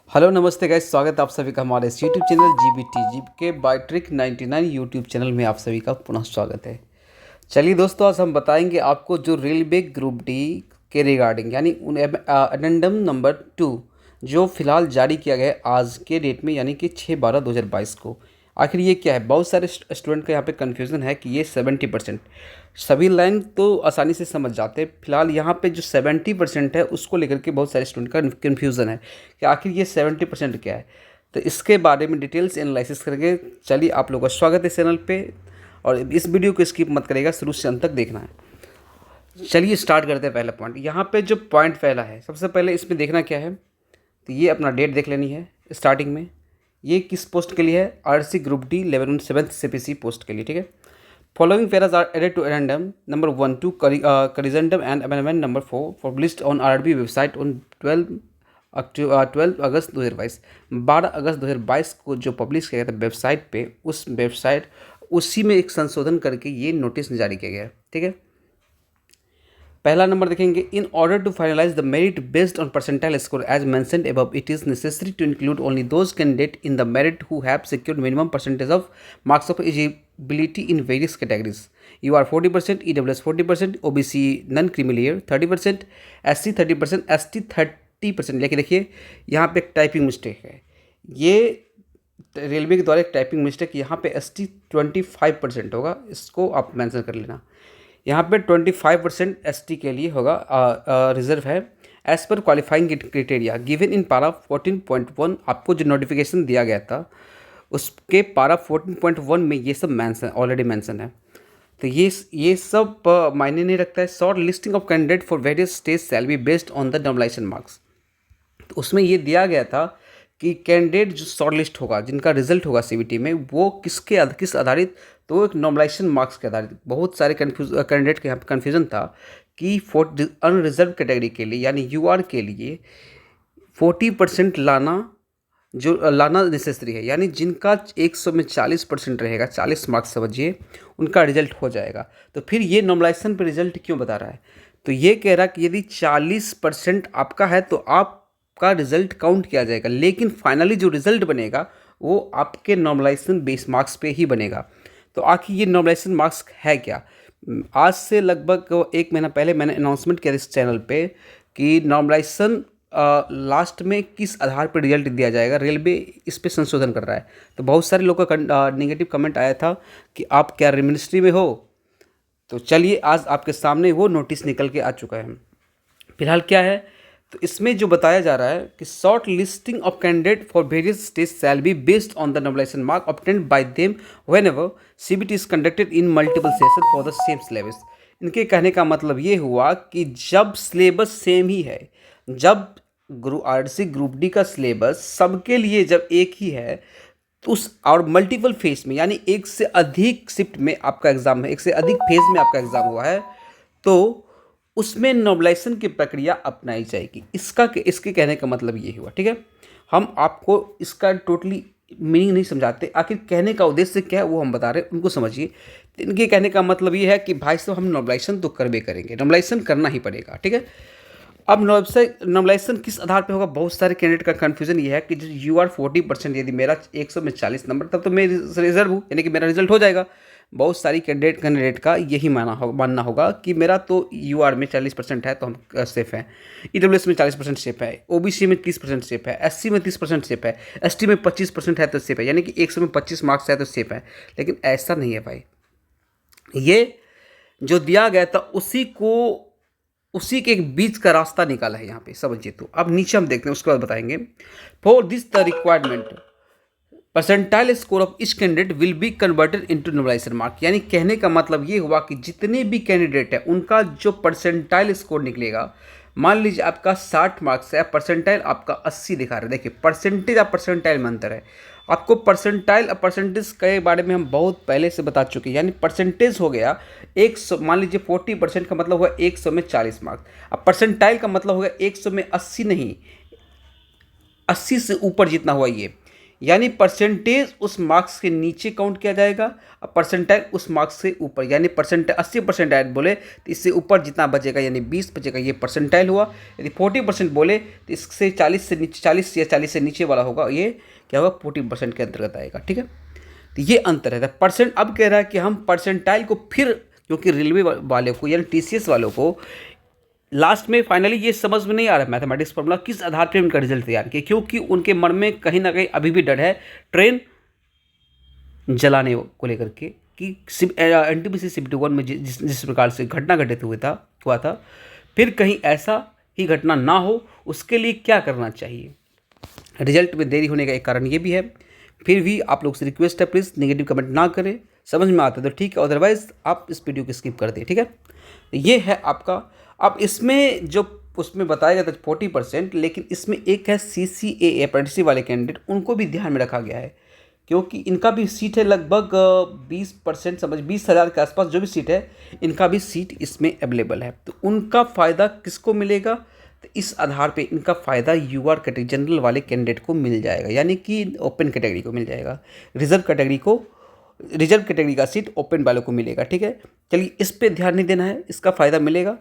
Hello नमस्ते guys, स्वागत है आप सभी का हमारे इस YouTube channel GK by trick 99 YouTube channel में आप सभी का पुनः स्वागत है। चलिए दोस्तों, आज हम बताएंगे आपको जो रेलवे ग्रुप डी के रिगार्डिंग यानी अडेंडम नंबर 2 जो फिलहाल जारी किया गया है आज के डेट में यानी कि 6/12/2022 को। आखिर ये क्या है? बहुत सारे स्टूडेंट का यहाँ पे कन्फ्यूज़न है कि ये 70% सभी लाइन तो आसानी से समझ जाते हैं। फिलहाल यहाँ पे जो 70% है उसको लेकर के बहुत सारे स्टूडेंट का कन्फ्यूज़न है कि आखिर ये 70% क्या है। तो इसके बारे में डिटेल्स एनालिसिस करेंगे। चलिए, आप लोगों का स्वागत है चैनल पे और इस वीडियो को स्किप मत करेगा, शुरू से अंत तक देखना है। चलिए स्टार्ट करते हैं। पहला पॉइंट, यहाँ पे जो पॉइंट पहला है, सबसे पहले इसमें देखना क्या है, तो ये अपना डेट देख लेनी है स्टार्टिंग में। ये किस पोस्ट के लिए है? RC group D 11 7th CPC post के लिए, ठीक है। Following paras are added to addendum number 1 to corrigendum and amendment number 4 published on RRB website on 12 अगस्त 2022। 12 अगस्त 2022 को जो पब्लिश किया गया था वेबसाइट पे, उस वेबसाइट उसी में एक संशोधन करके ये नोटिस जारी किया गया है, ठीक है। पहला नंबर देखेंगे, in order to finalize the merit based on percentile score as mentioned above, it is necessary to include only those candidate in the merit who have secured minimum percentage of marks of eligibility in various categories. U R 40%, EWS 40%, OBC non creamy layer 30%, SC 30%, ST 30%। लेकिन देखिए यहाँ पे एक typing mistake है, ये railway के द्वारा एक टाइपिंग मिस्टेक। यहाँ पे एसटी 25% होगा, इसको आप मेंशन कर लेना। यहाँ पे 25% एसटी के लिए होगा, रिजर्व है as per qualifying criteria given in पारा 14.1। आपको जो नोटिफिकेशन दिया गया था उसके पारा 14.1 में ये सब मेंशन ऑलरेडी मेंशन है। तो ये सब मायने नहीं रखता है। Shortlisting of candidate for various stage shall be based on the normalization marks. तो उसमें ये दिया गया था कि कैंडिडेट जो शॉर्ट लिस्ट होगा, जिनका रिजल्ट होगा सीबीटी में, वो किस आधारित, तो एक नॉर्मलाइजेशन मार्क्स के आधारित। बहुत सारे कैंडिडेट के यहाँ पर कन्फ्यूजन था कि अनरिजर्व कैटेगरी के लिए यानी यूआर के लिए 40% लाना नेसेसरी है, यानी जिनका 100 में 40% रहेगा, 40 मार्क्स समझिए, उनका रिजल्ट हो जाएगा। तो फिर ये नॉर्मलाइजेशन पर रिजल्ट क्यों बता रहा है? तो ये कह रहा कि यदि 40% आपका है तो आपका रिजल्ट काउंट किया जाएगा, लेकिन फाइनली जो रिजल्ट बनेगा वो आपके नॉर्मलाइजेशन बेस मार्क्स पे ही बनेगा। तो आखिर ये नॉर्मलाइजेशन मार्क्स है क्या? आज से लगभग 1 महीना पहले मैंने अनाउंसमेंट किया इस चैनल पे कि नॉर्मलाइजेशन लास्ट में किस आधार पर रिजल्ट दिया जाएगा, रेलवे इस पे संशोधन कर रहा है। तो बहुत सारे लोगों का नेगेटिव कमेंट आया था कि आप क्या मिनिस्ट्री में हो। तो चलिए, आज आपके सामने वो नोटिस निकल के आ चुका है। फिलहाल क्या है, तो इसमें जो बताया जा रहा है कि shortlisting of candidate for various stage shall be based on the normalization mark obtained by them whenever CBT is conducted in multiple session for the same syllabus. इनके कहने का मतलब ये हुआ कि जब सिलेबस सेम ही है, जब आरसी ग्रुप डी का सिलेबस सबके लिए जब एक ही है, तो उस और मल्टीपल फेज में यानी एक से अधिक शिफ्ट में आपका एग्जाम है, एक से अधिक फेज में आपका एग्जाम हुआ है, तो उसमें नॉर्मलाइजेशन की प्रक्रिया अपनाई जाएगी। इसके कहने का मतलब ये हुआ, ठीक है। हम आपको इसका टोटली मीनिंग नहीं समझाते, आखिर कहने का उद्देश्य क्या है वो हम बता रहे हैं, उनको समझिए। इनके कहने का मतलब ये है कि भाई साहब, हम नॉर्मलाइजेशन तो करबे करेंगे, नॉर्मलाइजेशन करना ही पड़ेगा, ठीक है। अब नॉर्मलाइजेशन किस आधार पे होगा? बहुत सारे कैंडिडेट का कन्फ्यूजन ये है कि जो यू आर 40%, यदि मेरा 100 में 40 नंबर, तब तो मैं रिजर्व हूँ, यानी कि मेरा रिजल्ट हो जाएगा। बहुत सारी कैंडिडेट का यही मानना होगा कि मेरा तो यू आर में 40% है तो हम सेफ़ हैं, ईडब्ल्यूएस में 40% सेफ है, ओबीसी में 30% सेफ है, एससी में 30% सेफ है, एसटी में 25% है तो सेफ है, यानी कि 100 में 25 मार्क्स है तो सेफ है। लेकिन ऐसा नहीं है भाई, ये जो दिया गया था उसी के एक बीच का रास्ता निकाला है यहाँ पे, समझिए। तो अब नीचे हम देखते हैं, उसके बाद बताएंगे। For this the requirement percentile score of each candidate will be converted into normalization mark. यानी कहने का मतलब ये हुआ कि जितने भी कैंडिडेट है उनका जो परसेंटाइल स्कोर निकलेगा, मान लीजिए आपका 60 मार्क्स है, परसेंटाइल आपका 80 दिखा रहा है। देखिए, परसेंटेज और परसेंटाइल में अंतर है। आपको परसेंटाइल और परसेंटेज के बारे में हम बहुत पहले से बता चुके हैं। यानी परसेंटेज हो गया 100, मान लीजिए 40% का मतलब हुआ 100 में 40 मार्क्स। अब परसेंटाइल का मतलब हो गया 100 में 80 नहीं, 80 से ऊपर जितना हुआ ये। यानी परसेंटेज उस मार्क्स के नीचे काउंट किया जाएगा और परसेंटाइल उस मार्क्स से ऊपर, यानी परसेंटाइल 80% बोले तो इससे ऊपर जितना बचेगा यानी 20 बचेगा, ये परसेंटाइल हुआ। यदि 40% बोले तो इससे 40 से नीचे, 40 या 40 से नीचे वाला होगा, ये क्या होगा 40% के अंतर्गत आएगा। ठीक है, तो ये अंतर है परसेंट। अब कह रहा है कि हम परसेंटाइल को फिर, क्योंकि रेलवे वाले को यानी TCS वालों को लास्ट में फाइनली ये समझ में नहीं आ रहा मैथमेटिक्स फॉर्मूला किस आधार पर उनका रिजल्ट तैयार किया, क्योंकि उनके मन में कहीं ना कहीं अभी भी डर है ट्रेन जलाने को लेकर के कि NTPC शिफ्ट 1 में जिस प्रकार से घटना घटित हुआ था फिर कहीं ऐसा ही घटना ना हो, उसके लिए क्या करना चाहिए। रिजल्ट में देरी होने का एक कारण ये भी है। फिर भी आप लोग से रिक्वेस्ट है, प्लीज़ नेगेटिव कमेंट ना करें, समझ में आता है तो ठीक है, अदरवाइज आप इस वीडियो को स्किप कर दें। ठीक है, ये है आपका। अब इसमें जो उसमें बताया गया था 40%, लेकिन इसमें एक है CCAA अप्रेंटिसशिप वाले कैंडिडेट, उनको भी ध्यान में रखा गया है, क्योंकि इनका भी सीट है लगभग 20%, समझ 20,000 के आसपास जो भी सीट है, इनका भी सीट इसमें अवेलेबल है। तो उनका फ़ायदा किसको मिलेगा, तो इस आधार पे इनका फ़ायदा UR कैटेगरी जनरल वाले कैंडिडेट को मिल जाएगा, यानी कि ओपन कैटेगरी को मिल जाएगा। रिजर्व कैटेगरी का सीट ओपन वालों को मिलेगा। ठीक है, चलिए इस पर ध्यान नहीं देना है, इसका फ़ायदा मिलेगा।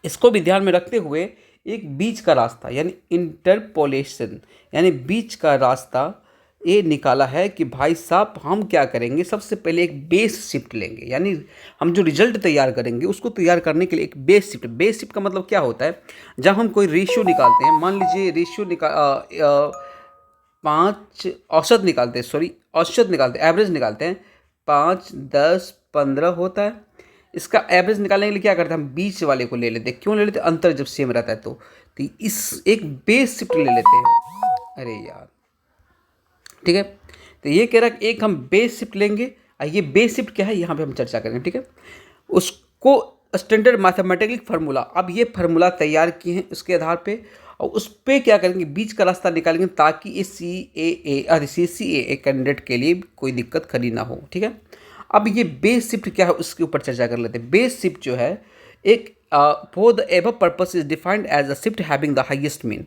इसको भी ध्यान में रखते हुए एक बीच का रास्ता यानी इंटरपोलेशन, यानी बीच का रास्ता ये निकाला है कि भाई साहब हम क्या करेंगे, सबसे पहले एक बेस शिफ्ट लेंगे, यानी हम जो रिजल्ट तैयार करेंगे उसको तैयार करने के लिए एक बेस शिफ्ट का मतलब क्या होता है, जब हम कोई रेशियो निकालते हैं, मान लीजिए रेशियो 5 औसत निकालते हैं, एवरेज निकालते हैं, 5, 10, 15 होता है। इसका एवरेज निकालने के लिए क्या करते हैं, हम बीच वाले को ले लेते हैं। क्यों ले लेते हैं, अंतर जब सेम रहता है तो इस एक बेस शिफ्ट ले लेते हैं। अरे यार, ठीक है, तो ये कह रहा है कि एक हम बेस शिफ्ट लेंगे। ये बेस शिफ्ट क्या है यहाँ पे हम चर्चा करेंगे। ठीक है, उसको स्टैंडर्ड मैथमेटिकल फार्मूला, अब ये फार्मूला तैयार किए हैं उसके आधार पे, और उस पर क्या करेंगे, बीच का रास्ता निकालेंगे ताकि इस CCAA कैंडिडेट के लिए कोई दिक्कत खड़ी ना हो। ठीक है, अब ये बेस शिफ्ट क्या है उसके ऊपर चर्चा कर लेते हैं। बेस शिफ्ट जो है एक for the above purpose is defined as a shift having the highest mean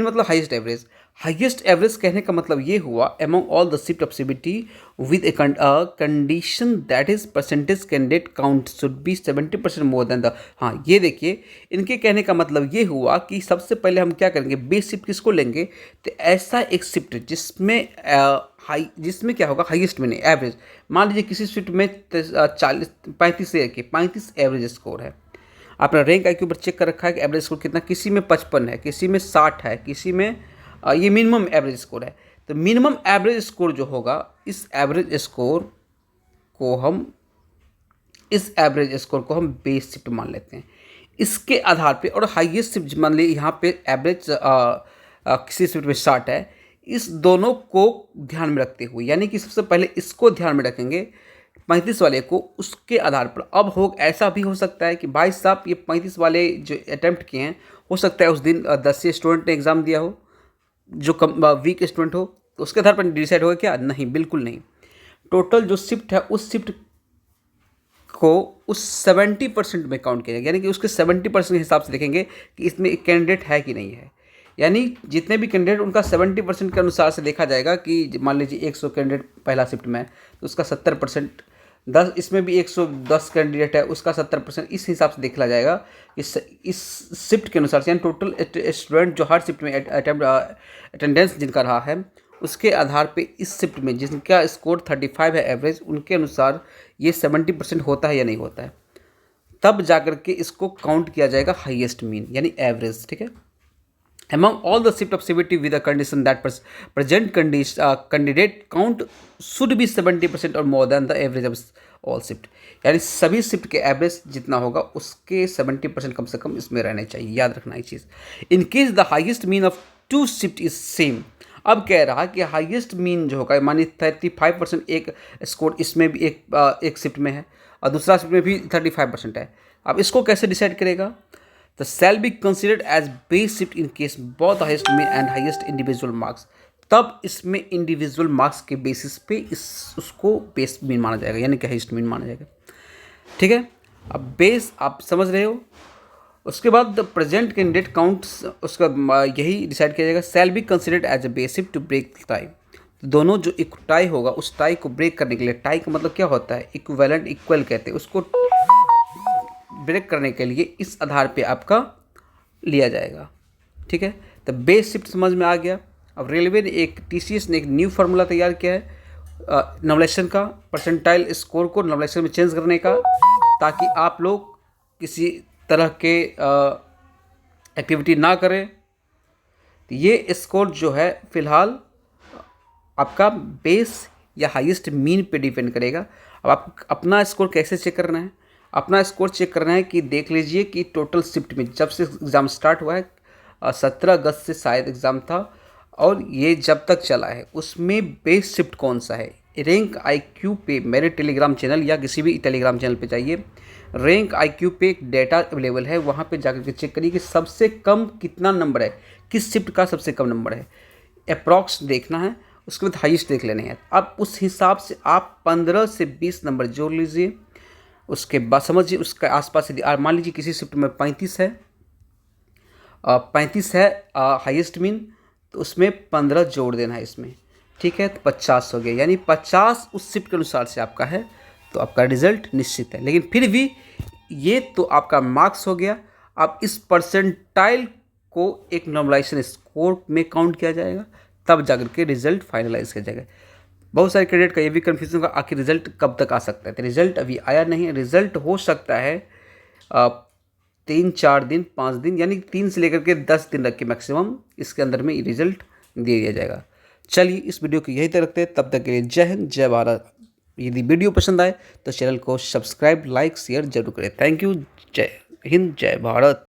मतलब हाईएस्ट एवरेज। हाईएस्ट एवरेज कहने का मतलब ये हुआ among all the shift of CBT with a condition that is percentage candidate count should be 70% more than the. हाँ, ये देखिए, इनके कहने का मतलब ये हुआ कि सबसे पहले हम क्या करेंगे, बेस शिफ्ट किसको लेंगे, तो ऐसा एक शिफ्ट जिसमें क्या होगा, हाईएस्ट मीन एवरेज। मान लीजिए किसी शिफ्ट में 35 एवरेज स्कोर है, आपने रैंक IQ पर चेक कर रखा है कि एवरेज स्कोर कितना, किसी में 55 है, किसी में 60 है, किसी में ये मिनिमम एवरेज स्कोर है। तो मिनिमम एवरेज स्कोर जो होगा, इस एवरेज स्कोर को हम बेस शिफ्ट मान लेते हैं। इसके आधार पे, और हाईएस्ट शिफ्ट मान ली यहाँ पे एवरेज किसी शिफ्ट में 60 है, इस दोनों को ध्यान में रखते हुए, यानी कि सबसे पहले इसको ध्यान में रखेंगे 35 वाले को, उसके आधार पर। अब ऐसा भी हो सकता है कि भाई साहब ये 35 वाले जो अटैम्प्ट किए हैं, हो सकता है उस दिन 10 से स्टूडेंट ने एग्ज़ाम दिया हो, जो कम वीक स्टूडेंट हो, तो उसके आधार पर डिसाइड होगा क्या, नहीं, बिल्कुल नहीं। टोटल जो शिफ्ट है उस शिफ्ट को उस 70% में काउंट किया जाएगा, यानी कि उसके 70% के हिसाब से देखेंगे कि इसमें एक कैंडिडेट है कि नहीं है। यानी जितने भी कैंडिडेट उनका 70% के अनुसार से देखा जाएगा कि मान लीजिए 100 कैंडिडेट पहला शिफ्ट में है तो उसका 70%, 10 इसमें भी 110 कैंडिडेट है उसका 70%, इस हिसाब से देखा जाएगा इस शिफ्ट के अनुसार से। यानी टोटल स्टूडेंट जो हर शिफ्ट में अटेंडेंस जिनका रहा है उसके आधार पे इस शिफ्ट में जिनका स्कोर 35 है एवरेज, उनके अनुसार ये 70% होता है या नहीं होता है, तब जाकर के इसको काउंट किया जाएगा हाईएस्ट मीन यानी एवरेज। ठीक है, among all the shift of CBT with a condition that present candidate count should be 70% or more than the average of all shift, यानी सभी शिफ्ट के एवरेज जितना होगा उसके 70% कम से कम इसमें रहने चाहिए, याद रखना ये चीज़। In case the highest mean of 2 shift is same, अब कह रहा कि हाईएस्ट मीन जो होगा, मानिए 35% एक स्कोर इसमें भी एक शिफ्ट में है और दूसरा शिफ्ट में भी 35% है। अब इसको कैसे डिसाइड करेगा, the shall be considered as base shift in case both highest mean and highest individual marks, तब इसमें इंडिविजुअल मार्क्स के बेसिस पे उसको बेस मीन माना जाएगा, यानी कि हाईएस्ट मीन माना जाएगा। ठीक है, अब बेस आप समझ रहे हो, उसके बाद द प्रेजेंट कैंडिडेट काउंट्स, उसका यही डिसाइड किया जाएगा। Shall be considered as a basic to break tie. दोनों जो एक टाई होगा उस टाई को ब्रेक करने के लिए, टाई का मतलब क्या होता है, इक्विवेलेंट, इक्वल कहते हैं उसको, ब्रेक करने के लिए इस आधार पे आपका लिया जाएगा। ठीक है, तो बेस शिफ्ट समझ में आ गया। अब रेलवे ने एक, टीसीएस ने एक न्यू फार्मूला तैयार किया है नॉमिनेशन का, परसेंटाइल स्कोर को नॉमिनेशन में चेंज करने का, ताकि आप लोग किसी तरह के एक्टिविटी ना करें। तो ये स्कोर जो है फिलहाल आपका बेस या हाईएस्ट मीन पे डिपेंड करेगा। अब आप अपना स्कोर कैसे चेक करना है, अपना स्कोर चेक करना है कि देख लीजिए कि टोटल शिफ्ट में जब से एग्ज़ाम स्टार्ट हुआ है 17 अगस्त से शायद एग्ज़ाम था, और ये जब तक चला है उसमें बेस शिफ्ट कौन सा है। रैंक आईक्यू पे मेरे टेलीग्राम चैनल या किसी भी टेलीग्राम चैनल पे जाइए, रैंक आईक्यू पे एक डेटा अवेलेबल है, वहाँ पे जाकर के चेक करिए कि सबसे कम कितना नंबर है, किस शिफ्ट का सबसे कम नंबर है, अप्रॉक्स देखना है। उसके बाद हाईएस्ट देख लेने हैं। अब उस हिसाब से आप 15 से 20 नंबर जोड़ लीजिए। उसके बाद समझिए उसके आसपास यदि मान लीजिए किसी शिफ्ट में 35 है, 35 है हाईएस्ट मीन, तो उसमें 15 जोड़ देना है इसमें। ठीक है, तो 50 हो गया, यानी 50 उस शिफ्ट के अनुसार से आपका है, तो आपका रिजल्ट निश्चित है। लेकिन फिर भी ये तो आपका मार्क्स हो गया। अब इस परसेंटाइल को एक नॉर्मलाइजेशन स्कोर में काउंट किया जाएगा, तब जाकर के रिजल्ट फाइनलाइज किया जाएगा। बहुत सारे कैंडिडेट का ये भी कन्फ्यूजन होगा आखिर रिजल्ट कब तक आ सकता है। तो रिजल्ट अभी आया नहीं है, रिजल्ट हो सकता है 3-4 दिन 5 दिन, यानी 3 से लेकर के 10 दिन रख के मैक्सिमम इसके अंदर में रिजल्ट दे दिया जाएगा। चलिए इस वीडियो को यहीं तक रखते हैं, तब तक के लिए जय हिंद जय भारत। यदि वीडियो पसंद आए तो चैनल को सब्सक्राइब, लाइक, शेयर जरूर करें। Thank you. जय हिंद जय भारत।